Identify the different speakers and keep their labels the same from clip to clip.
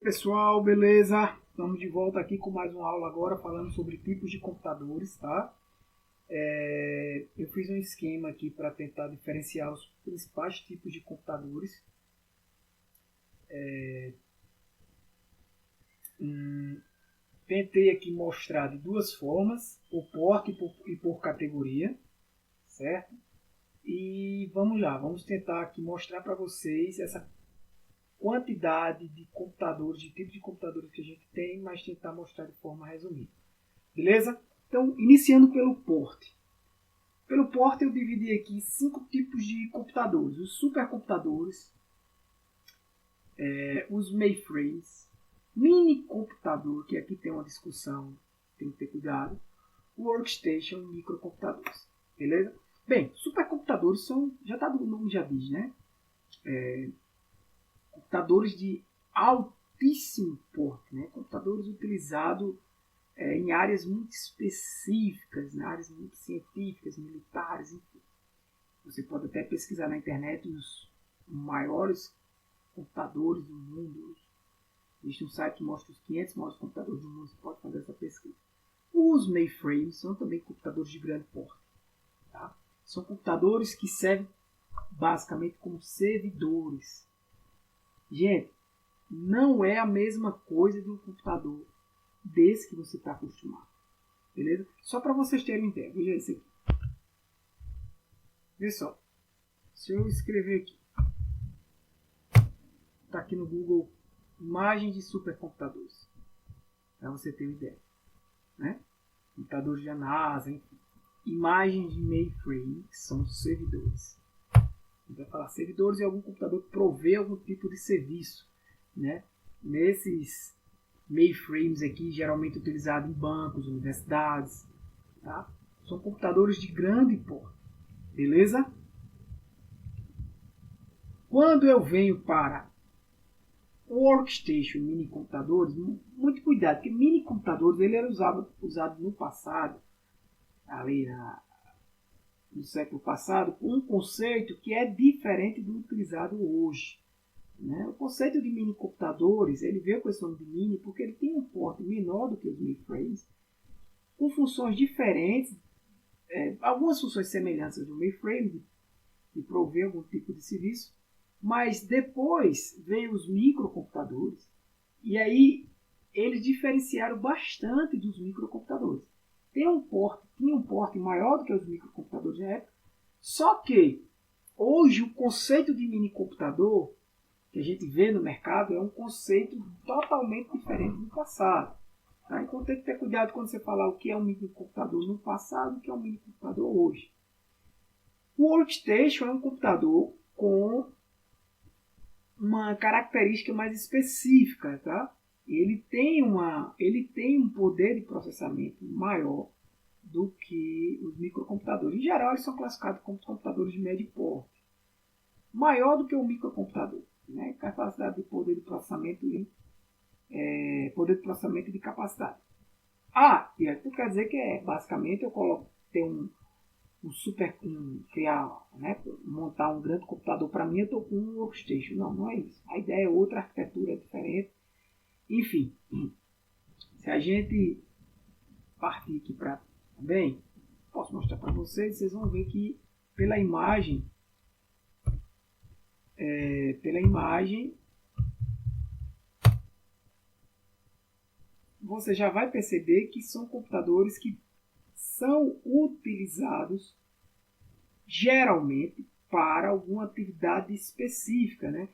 Speaker 1: Pessoal, beleza? Estamos de volta aqui com mais uma aula agora falando sobre tipos de computadores, tá? Eu fiz um esquema aqui para tentar diferenciar os principais tipos de computadores. Tentei aqui mostrar de duas formas, por porte e por categoria, certo? E vamos lá, vamos tentar aqui mostrar para vocês essa quantidade de computadores, de tipos de computadores que a gente tem, mas tentar mostrar de forma resumida. Beleza? Então, iniciando pelo porte. Pelo porte eu dividi aqui 5 tipos de computadores. Os supercomputadores, os mainframes, mini computador, que aqui tem uma discussão, tem que ter cuidado, workstation e microcomputadores. Beleza? Bem, supercomputadores são, o nome já diz, né? Computadores de altíssimo porte, né? Computadores utilizados em áreas muito específicas, em áreas muito científicas, militares, enfim. Você pode até pesquisar na internet os maiores computadores do mundo. Existe um site que mostra os 500 maiores computadores do mundo, você pode fazer essa pesquisa. Os mainframes são também computadores de grande porte. Tá? São computadores que servem basicamente como servidores. Gente, não é a mesma coisa de um computador desse que você está acostumado. Beleza? Só para vocês terem uma ideia. Veja isso aqui. Vê só. Se eu escrever aqui. Está aqui no Google imagens de supercomputadores. Para você ter uma ideia. Né? Computadores da NASA, enfim. Imagens de mainframe, que são os servidores. A gente vai falar servidores é algum computador que provê algum tipo de serviço. Né? Nesses mainframes aqui, geralmente utilizados em bancos, universidades. Tá? São computadores de grande porte. Beleza? Quando eu venho para workstation, mini computadores, muito cuidado, porque mini computadores ele era usado no passado, ali no século passado, com um conceito que é diferente do utilizado hoje. Né? O conceito de mini computadores, ele veio com esse nome de mini porque ele tem um porte menor do que os mainframes, com funções diferentes, algumas funções semelhantes ao do mainframe, de prover algum tipo de serviço, mas depois veio os microcomputadores, e aí eles diferenciaram bastante dos microcomputadores. Tinha um porte maior do que os microcomputadores na época, só que hoje o conceito de minicomputador que a gente vê no mercado é um conceito totalmente diferente do passado. Tá? Então tem que ter cuidado quando você falar o que é um microcomputador no passado e o que é um minicomputador hoje. O workstation é um computador com uma característica mais específica. Tá? Ele tem um poder de processamento maior do que os microcomputadores. Em geral, eles são classificados como computadores de médio porte. Maior do que o microcomputador. Né? Capacidade de poder de processamento e poder de processamento de capacidade. E isso quer dizer que basicamente eu coloco criar, né, montar um grande computador para mim, eu estou com um workstation. Não é isso. A ideia é outra, a arquitetura é diferente. Enfim, se a gente partir aqui para também, posso mostrar para vocês vão ver que pela imagem você já vai perceber que são computadores que são utilizados geralmente para alguma atividade específica. Né?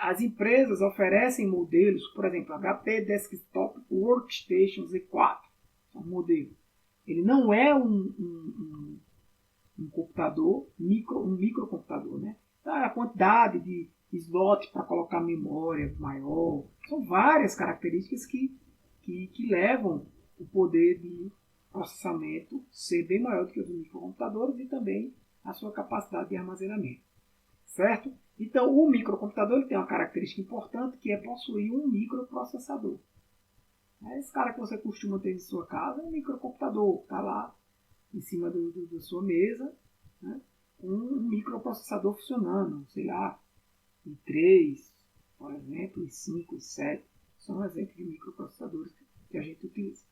Speaker 1: As empresas oferecem modelos, por exemplo, HP Desktop Workstation Z4, é um modelo. Ele não é um computador, um microcomputador. Né? Então, a quantidade de slot para colocar memória maior, são várias características que levam o poder de processamento ser bem maior do que os microcomputadores e também a sua capacidade de armazenamento. Certo? Então, o microcomputador tem uma característica importante que é possuir um microprocessador. Esse cara que você costuma ter em sua casa é um microcomputador, está lá em cima da sua mesa, né? Um microprocessador funcionando, sei lá, i3, por exemplo, i5, i7. são exemplos de microprocessadores que a gente utiliza.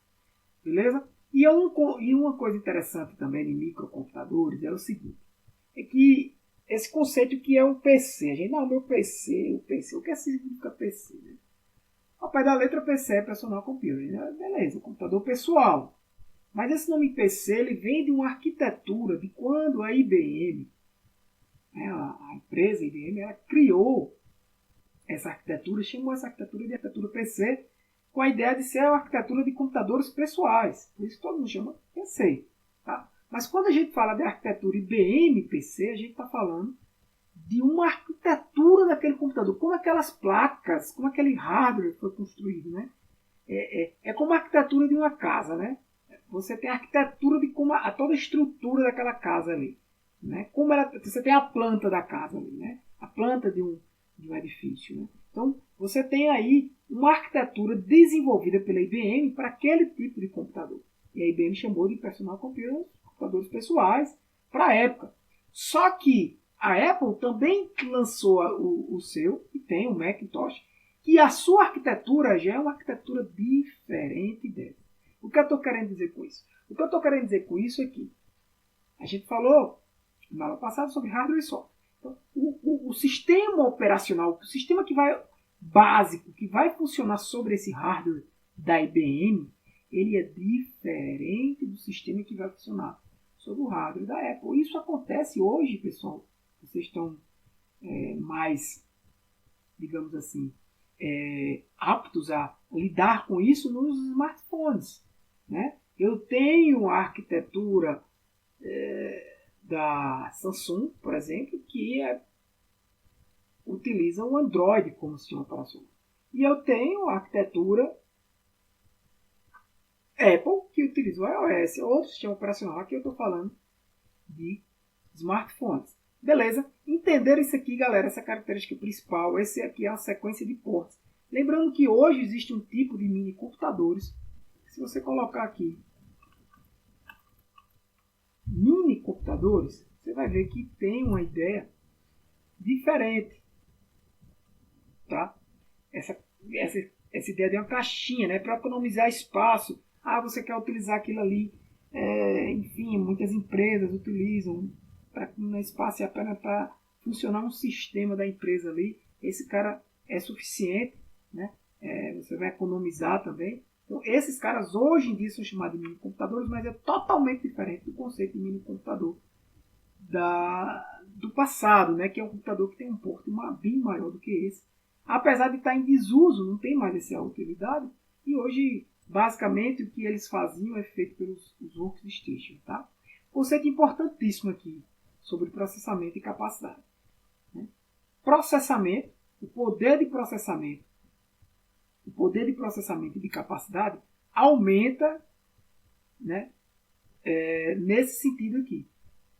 Speaker 1: Beleza? E uma coisa interessante também de microcomputadores é o seguinte, é que esse conceito que é um PC, a gente, não, meu PC, o PC, o que significa PC? Né? Ao pé da letra PC é Personal Computer, né? Beleza, computador pessoal. Mas esse nome PC ele vem de uma arquitetura de quando a IBM, né, a empresa IBM, ela criou essa arquitetura, chamou essa arquitetura de arquitetura PC, com a ideia de ser a arquitetura de computadores pessoais. Por isso todo mundo chama PC. Tá? Mas quando a gente fala de arquitetura IBM PC, a gente está falando de uma arquitetura daquele computador, como aquelas placas, como aquele hardware foi construído. Né? É como a arquitetura de uma casa. Né? Você tem a arquitetura de como toda a estrutura daquela casa ali. Né? Como você tem a planta da casa ali, né? A planta de um edifício. Né? Então, você tem aí uma arquitetura desenvolvida pela IBM para aquele tipo de computador. E a IBM chamou de Personal Computer, computadores pessoais, para a época. Só que a Apple também lançou o seu, e tem o Macintosh, que a sua arquitetura já é uma arquitetura diferente dessa. O que eu estou querendo dizer com isso? O que eu estou querendo dizer com isso é que a gente falou na aula passada sobre hardware e software. Então, o sistema operacional, o sistema básico, que vai funcionar sobre esse hardware da IBM, ele é diferente do sistema que vai funcionar sobre o hardware da Apple. Isso acontece hoje, pessoal. Vocês estão mais, digamos assim, aptos a lidar com isso nos smartphones. Né? Eu tenho a arquitetura da Samsung, por exemplo, que utiliza o Android como sistema operacional. E eu tenho a arquitetura Apple, que utiliza o iOS, outro sistema operacional. Aqui eu estou falando de smartphones. Beleza? Entenderam isso aqui, galera? Essa característica principal. Esse aqui é a sequência de portas. Lembrando que hoje existe um tipo de mini computadores. Se você colocar aqui mini computadores, você vai ver que tem uma ideia diferente. Tá? Essa ideia de uma caixinha, né? Para economizar espaço. Ah, você quer utilizar aquilo ali. Enfim, muitas empresas utilizam no espaço apenas para funcionar um sistema da empresa ali. Esse cara é suficiente, né? Você vai economizar também. Então, esses caras hoje em dia são chamados de mini computadores, mas é totalmente diferente do conceito de mini computador do passado, né? Que é um computador que tem um porte bem maior do que esse. Apesar de estar em desuso, não tem mais essa utilidade. E hoje, basicamente, o que eles faziam é feito pelos workstations. Tá? Conceito importantíssimo aqui sobre processamento e capacidade. Né? Processamento, o poder de processamento e de capacidade aumenta, né, nesse sentido aqui.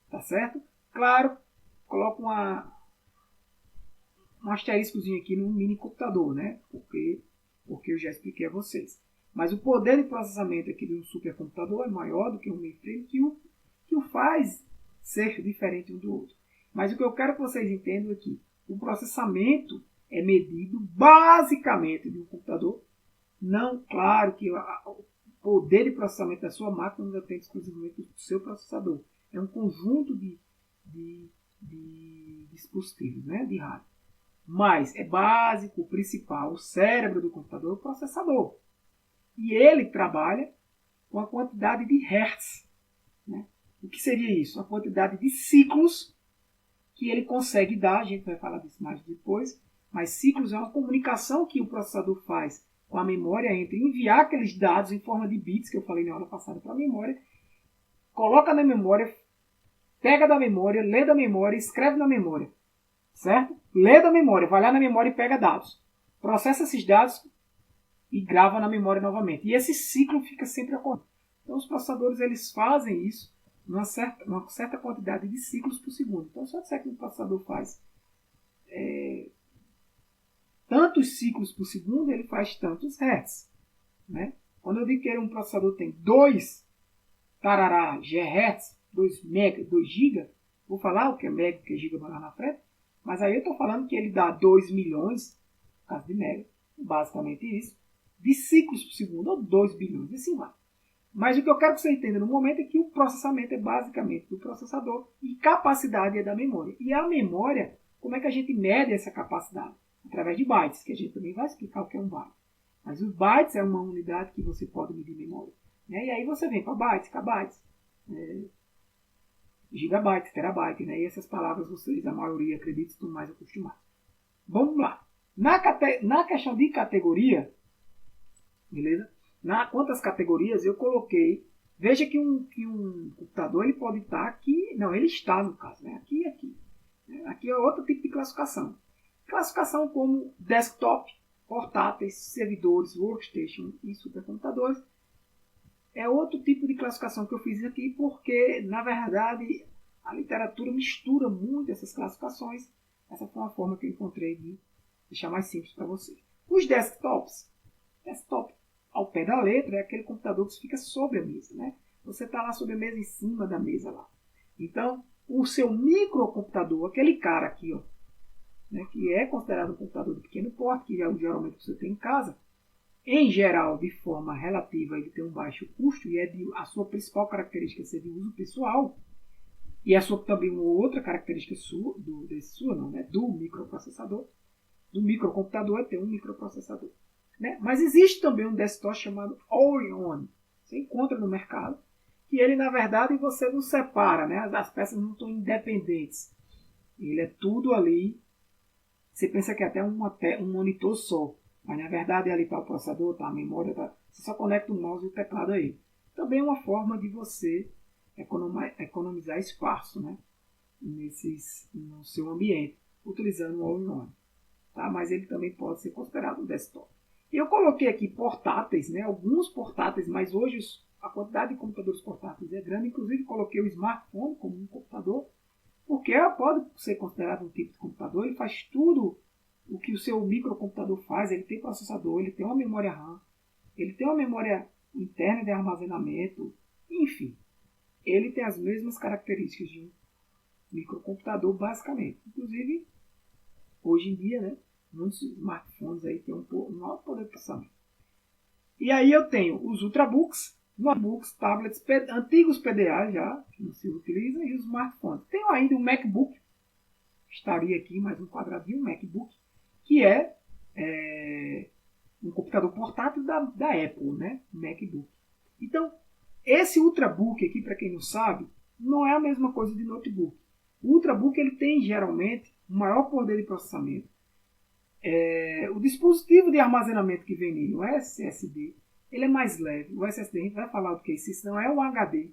Speaker 1: Tá certo? Claro, coloco um asteriscozinho aqui no mini computador, né? Porque eu já expliquei a vocês. Mas o poder de processamento aqui de um supercomputador é maior do que um mainframe, que o faz ser diferente um do outro. Mas o que eu quero que vocês entendam é que o processamento é medido basicamente de um computador. Não, claro que o poder de processamento da sua máquina não depende exclusivamente do seu processador. É um conjunto de dispositivos, né? De hardware. Mas é básico, o principal, o cérebro do computador é o processador. E ele trabalha com a quantidade de hertz. Né? O que seria isso? A quantidade de ciclos que ele consegue dar. A gente vai falar disso mais depois. Mas ciclos é uma comunicação que o processador faz com a memória entre enviar aqueles dados em forma de bits, que eu falei na aula passada, para a memória, coloca na memória, pega da memória, lê da memória, escreve na memória. Certo? Lê da memória, vai lá na memória e pega dados. Processa esses dados e grava na memória novamente. E esse ciclo fica sempre ocorrendo. Então os processadores eles fazem isso uma certa quantidade de ciclos por segundo. Então se eu disser que um processador faz tantos ciclos por segundo, ele faz tantos hertz. Né? Quando eu digo que um processador tem 2 GHz, 2 GB, vou falar o que é mega, o que é giga lá na frente, mas aí eu estou falando que ele dá 2 milhões, no caso de mega, basicamente isso, de ciclos por segundo, ou 2 bilhões, e assim vai. Mas o que eu quero que você entenda no momento é que o processamento é basicamente do processador e capacidade é da memória. E a memória, como é que a gente mede essa capacidade? Através de bytes, que a gente também vai explicar o que é um byte. Mas os bytes é uma unidade que você pode medir memória. Né? E aí você vem para bytes, kbytes, gigabyte, terabyte, né? E essas palavras vocês, a maioria, acredito, estão mais acostumados. Vamos lá. Na questão de categoria, beleza? Quantas categorias eu coloquei. Veja que um computador ele pode estar aqui. Não, ele está no caso, né? Aqui e aqui. Aqui é outro tipo de classificação. Classificação como desktop, portáteis, servidores, workstation e supercomputadores. É outro tipo de classificação que eu fiz aqui porque, na verdade, a literatura mistura muito essas classificações. Essa foi uma forma que eu encontrei de deixar mais simples para você. Os desktops. Desktop, ao pé da letra, é aquele computador que fica sobre a mesa. Né? Você está lá sobre a mesa, em cima da mesa lá. Então, o seu microcomputador, aquele cara aqui, ó, né, que é considerado um computador de pequeno porte, que geralmente você tem em casa, em geral, de forma relativa, ele tem um baixo custo e a sua principal característica é ser de uso pessoal. E a sua também uma outra característica do microprocessador, do microcomputador é ter um microprocessador. Né? Mas existe também um desktop chamado All-in-One. Você encontra no mercado, que ele, na verdade, você não separa, né? As peças não estão independentes. Ele é tudo ali. Você pensa que é até um monitor só. Mas na verdade ali está o processador, está a memória, você só conecta o mouse e o teclado a ele. Também é uma forma de você economizar espaço, né? No seu ambiente, utilizando o All-in-One. Tá? Mas ele também pode ser considerado um desktop. Eu coloquei aqui portáteis, né? Alguns portáteis, mas hoje a quantidade de computadores portáteis é grande. Inclusive coloquei o smartphone como um computador, porque pode ser considerado um tipo de computador. Ele faz tudo o que o seu microcomputador faz. Ele tem processador, ele tem uma memória RAM, ele tem uma memória interna de armazenamento, enfim, ele tem as mesmas características de um microcomputador basicamente. Inclusive, hoje em dia, né, muitos smartphones aí têm um alto poder de processamento. E aí eu tenho os ultrabooks, notebooks, tablets, antigos PDA já, que não se utiliza, e os smartphones. Tenho ainda um MacBook, estaria aqui mais um quadradinho, um MacBook, que é um computador portátil da Apple, né? MacBook. Então, esse Ultrabook aqui, para quem não sabe, não é a mesma coisa de notebook. O Ultrabook ele tem geralmente um maior poder de processamento. O dispositivo de armazenamento que vem nele, o SSD, ele é mais leve. O SSD, a gente vai falar do que é isso, não é o HD.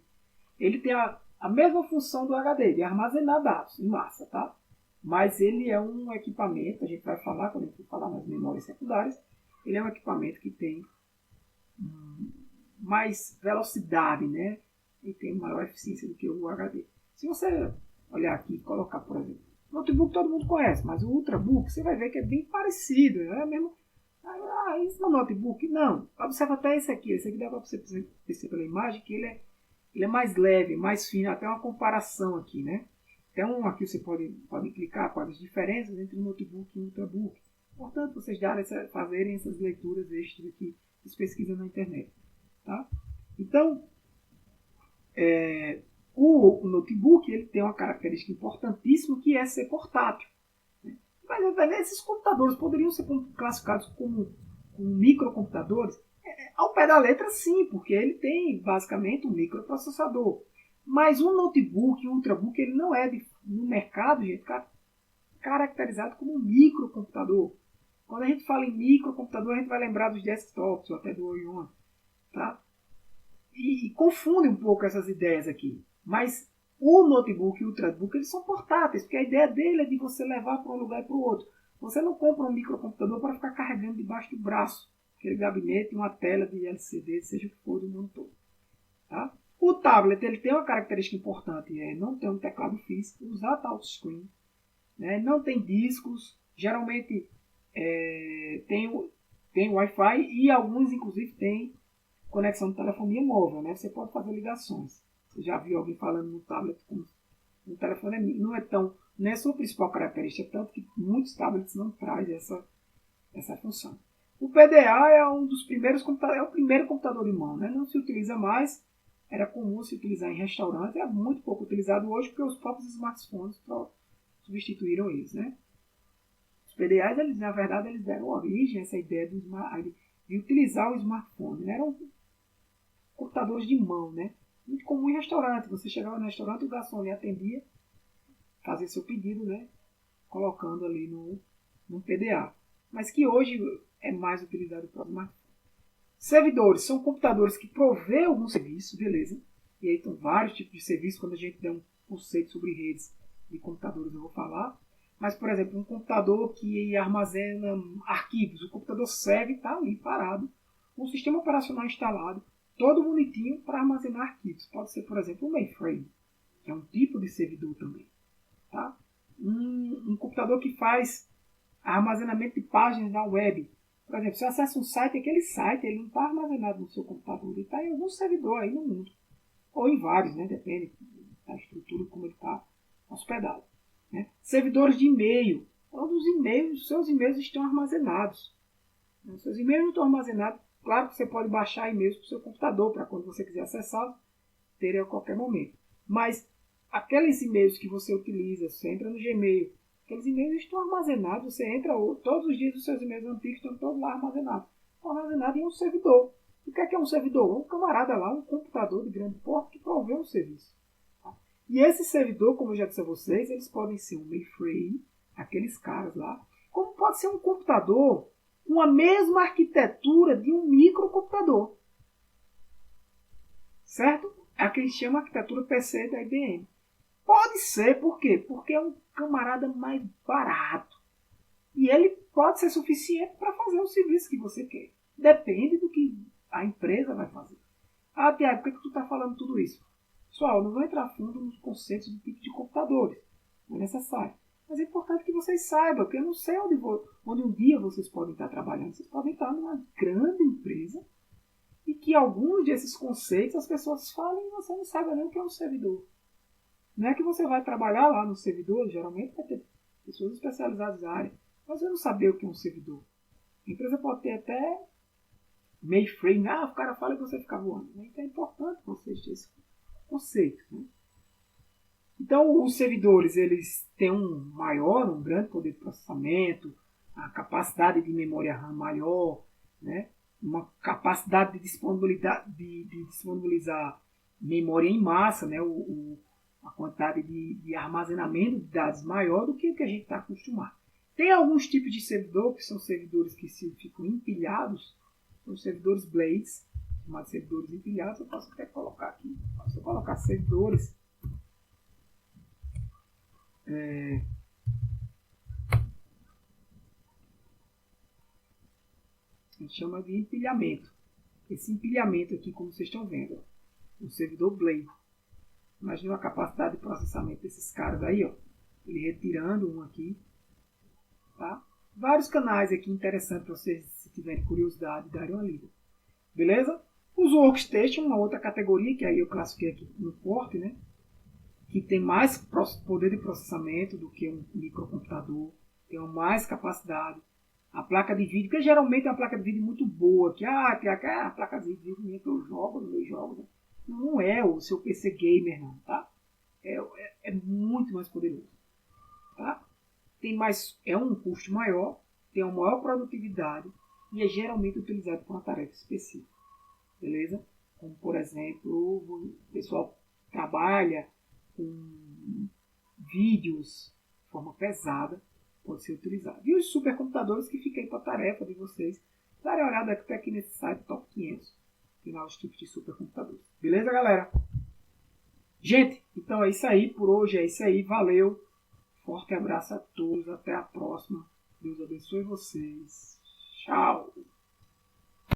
Speaker 1: Ele tem a mesma função do HD, de armazenar dados em massa, tá? Mas ele é um equipamento, a gente vai falar quando a gente for falar nas memórias secundárias, ele é um equipamento que tem mais velocidade, né? E tem maior eficiência do que o HD. Se você olhar aqui e colocar, por exemplo, notebook todo mundo conhece, mas o Ultrabook você vai ver que é bem parecido, é mesmo. Isso não é notebook? Não. Observa até esse aqui dá para você perceber pela imagem que ele é mais leve, mais fino, até uma comparação aqui, né? Então aqui você pode clicar quais as diferenças entre o notebook e o Ultrabook. Portanto, vocês fazerem essas leituras extras aqui, essas pesquisas na internet. Tá? Então, o notebook ele tem uma característica importantíssima que é ser portátil. Né? Mas esses computadores poderiam ser classificados como microcomputadores? Ao pé da letra, sim, porque ele tem basicamente um microprocessador. Mas um notebook, um ultrabook, ele não é no mercado, gente, caracterizado como um microcomputador. Quando a gente fala em microcomputador, a gente vai lembrar dos desktops ou até do All-in-One. Tá? E confunde um pouco essas ideias aqui. Mas o notebook e o ultrabook eles são portáteis, porque a ideia dele é de você levar para um lugar e para o outro. Você não compra um microcomputador para ficar carregando debaixo do braço, aquele gabinete, uma tela de LCD, seja o que for do monitor. Tá? O tablet ele tem uma característica importante, não ter um teclado físico, usar touchscreen, né? Não tem discos, geralmente tem Wi-Fi e alguns inclusive tem conexão de telefonia móvel, né? Você pode fazer ligações. Você já viu alguém falando no tablet como o telefone não é a sua principal característica, tanto que muitos tablets não trazem essa função. O PDA é um dos primeiros computadores, é o primeiro computador de mão, né? Não se utiliza mais, era comum se utilizar em restaurantes, é muito pouco utilizado hoje porque os próprios smartphones substituíram eles, né? Os PDAs, eles, na verdade, eles deram origem a essa ideia de utilizar o smartphone, né? Eram computadores de mão, né? Muito comum em restaurante. Você chegava no restaurante, o garçom lhe atendia, fazia seu pedido, né? Colocando ali no PDA. Mas que hoje é mais utilizado para o smartphone. Servidores são computadores que provê algum serviço, beleza? E aí estão vários tipos de serviços. Quando a gente der um conceito sobre redes de computadores, eu vou falar. Mas, por exemplo, um computador que armazena arquivos. O computador serve e está ali parado, com o sistema operacional instalado, todo bonitinho para armazenar arquivos. Pode ser, por exemplo, um mainframe, que é um tipo de servidor também. Tá? Um computador que faz armazenamento de páginas na web. Por exemplo, se você acessa um site, aquele site ele não está armazenado no seu computador, ele está em algum servidor aí no mundo. Ou em vários, né? Depende da estrutura, como ele está hospedado. Né? Servidores de e-mail. Todos os e-mails, os seus e-mails estão armazenados. Os seus e-mails não estão armazenados. Claro que você pode baixar e-mails para o seu computador, para quando você quiser acessar, ter a qualquer momento. Mas aqueles e-mails que você utiliza, você entra no Gmail, aqueles e-mails estão armazenados, você entra todos os dias, os seus e-mails antigos estão todos lá armazenados. Estão armazenados em um servidor. O que é um servidor? Um camarada lá, um computador de grande porte que provê um serviço. E esse servidor, como eu já disse a vocês, eles podem ser um mainframe, aqueles caras lá, como pode ser um computador com a mesma arquitetura de um microcomputador. Certo? É a que a gente chama de arquitetura PC da IBM. Pode ser, por quê? Porque é um camarada mais barato. E ele pode ser suficiente para fazer o serviço que você quer. Depende do que a empresa vai fazer. Ah, Tiago, por que tu está falando tudo isso? Pessoal, não vou entrar fundo nos conceitos do tipo de computadores. Não é necessário. Mas é importante que vocês saibam, porque eu não sei onde um dia vocês podem estar trabalhando. Vocês podem estar numa grande empresa e que alguns desses conceitos as pessoas falem e você não saiba nem o que é um servidor. Não é que você vai trabalhar lá no servidor, geralmente vai ter pessoas especializadas na área, mas você não saber o que é um servidor. A empresa pode ter até mainframe, o cara fala e você fica voando. Então é importante vocês terem esse conceito. Né? Então os servidores eles têm um grande poder de processamento, a capacidade de memória RAM maior, né? Uma capacidade de disponibilizar memória em massa, né? A quantidade de armazenamento de dados maior do que o que a gente está acostumado. Tem alguns tipos de servidor que são servidores que ficam empilhados, são servidores blades, chamados servidores empilhados. Eu posso até colocar aqui, se eu colocar servidores, a gente chama de empilhamento. Esse empilhamento aqui, como vocês estão vendo, o servidor blade. Imagina a capacidade de processamento desses caras aí, ó. Ele retirando um aqui, tá? Vários canais aqui interessantes para vocês, se tiverem curiosidade, darem uma lida. Beleza? Os workstation, uma outra categoria, que aí eu classifiquei aqui no porte, né? Que tem mais poder de processamento do que um microcomputador, tem mais capacidade. A placa de vídeo, que geralmente é uma placa de vídeo muito boa, que a placa de vídeo minha que eu jogo nos meus jogos, não é o seu PC gamer não, tá? É muito mais poderoso, tá? É um custo maior, tem uma maior produtividade e é geralmente utilizado para uma tarefa específica, beleza? Como por exemplo, o pessoal trabalha com vídeos de forma pesada, pode ser utilizado. E os supercomputadores que fiquem para a tarefa de vocês darem uma olhada até aqui nesse site Top 500. Tem lá os tipos de supercomputadores. Beleza, galera? Gente, então é isso aí. Por hoje é isso aí. Valeu. Forte abraço a todos. Até a próxima. Deus abençoe vocês. Tchau.